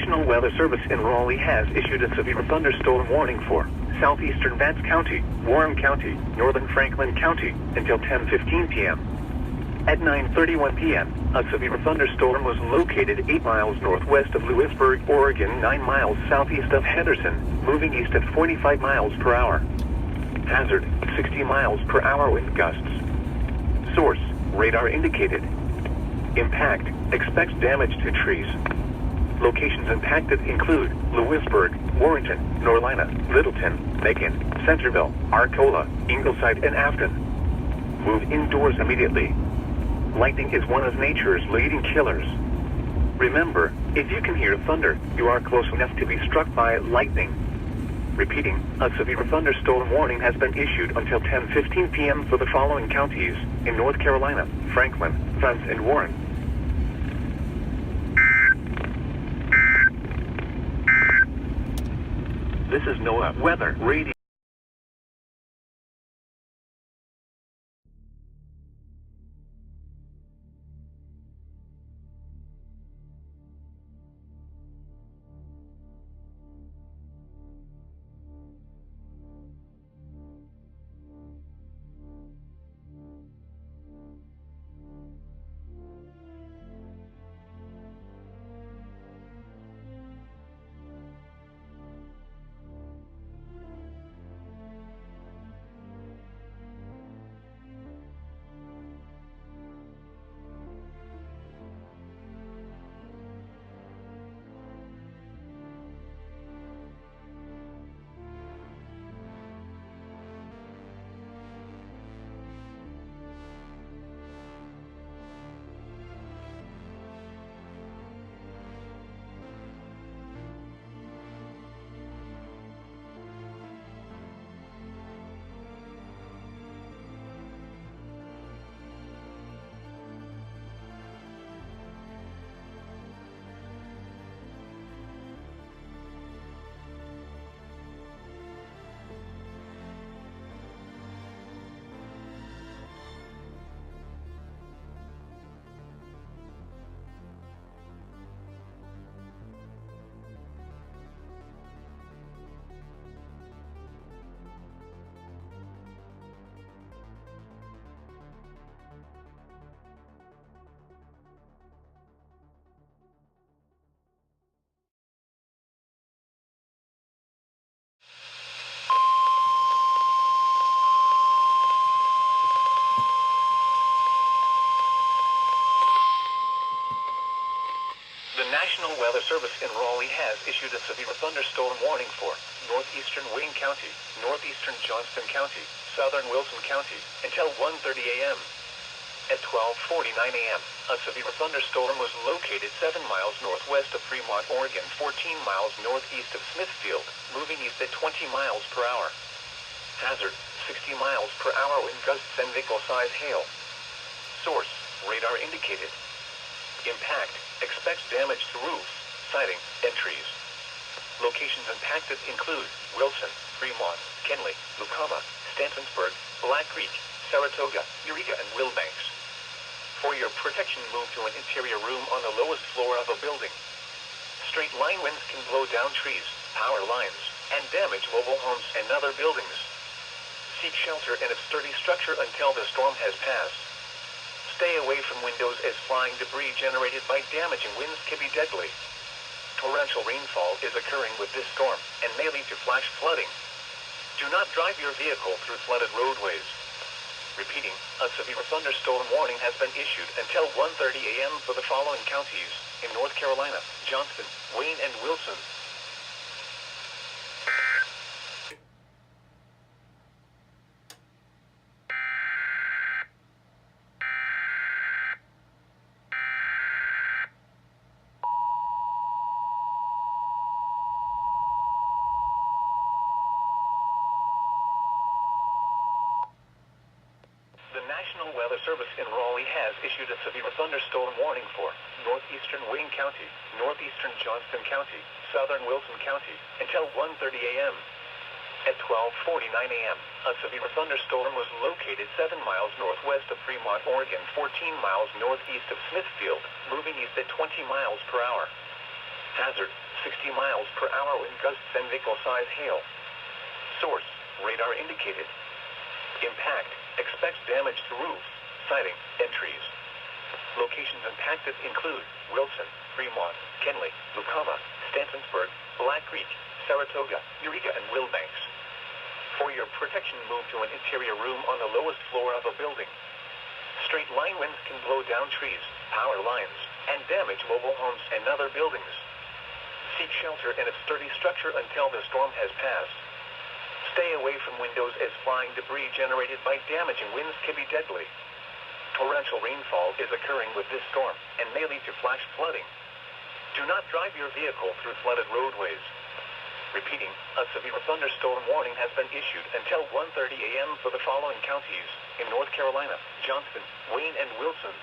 National Weather Service in Raleigh has issued a severe thunderstorm warning for southeastern Vance County, Warren County, northern Franklin County until 10:15 p.m. At 9:31 p.m., a severe thunderstorm was located 8 miles northwest of Lewisburg, Oregon, 9 miles southeast of Henderson, moving east at 45 miles per hour. Hazard, 60 miles per hour wind gusts. Source, radar indicated. Impact, expects damage to trees. Locations impacted include Lewisburg, Warrenton, Norlina, Littleton, Macon, Centerville, Arcola, Ingleside, and Afton. Move indoors immediately. Lightning is one of nature's leading killers. Remember, if you can hear thunder, you are close enough to be struck by lightning. Repeating, a severe thunderstorm warning has been issued until 10:15 p.m. for the following counties in North Carolina: Franklin, Vance, and Warren. This is NOAA Weather Radio. The National Weather Service in Raleigh has issued a severe thunderstorm warning for northeastern Wayne County, northeastern Johnston County, southern Wilson County until 1:30 a.m. At 12:49 a.m., a severe thunderstorm was located 7 miles northwest of Fremont, Oregon, 14 miles northeast of Smithfield, moving east at 20 miles per hour. Hazard, 60 miles per hour wind gusts and vehicle-size hail. Source, radar indicated. Impact, expects damage to roofs, siding, and trees. Locations impacted include Wilson, Fremont, Kenly, Lucama, Stantonsburg, Black Creek, Saratoga, Eureka, and Wilbanks. For your protection, move to an interior room on the lowest floor of a building. Straight line winds can blow down trees, power lines, and damage mobile homes and other buildings. Seek shelter in a sturdy structure until the storm has passed. Stay away from windows as flying debris generated by damaging winds can be deadly. Torrential rainfall is occurring with this storm and may lead to flash flooding. Do not drive your vehicle through flooded roadways. Repeating, a severe thunderstorm warning has been issued until 1:30 a.m. for the following counties in North Carolina: Johnston, Wayne, and Wilson. The National Weather Service in Raleigh has issued a severe thunderstorm warning for northeastern Wayne County, northeastern Johnston County, southern Wilson County until 1:30 a.m. At 12:49 a.m., a severe thunderstorm was located 7 miles northwest of Fremont, Oregon, 14 miles northeast of Smithfield, moving east at 20 miles per hour. Hazard, 60 miles per hour wind gusts and vehicle-size hail. Source, radar indicated. Impact, expects damage to roofs, siding, and trees. Locations impacted include Wilson, Fremont, Kenley, Lucama, Stantonsburg, Black Creek, Saratoga, Eureka, and Wilbanks. For your protection, move to an interior room on the lowest floor of a building. Straight line winds can blow down trees, power lines, and damage mobile homes and other buildings. Seek shelter in a sturdy structure until the storm has passed. Stay away from windows as flying debris generated by damaging winds can be deadly. Torrential rainfall is occurring with this storm and may lead to flash flooding. Do not drive your vehicle through flooded roadways. Repeating, a severe thunderstorm warning has been issued until 1:30 a.m. for the following counties in North Carolina: Johnston, Wayne, and Wilson.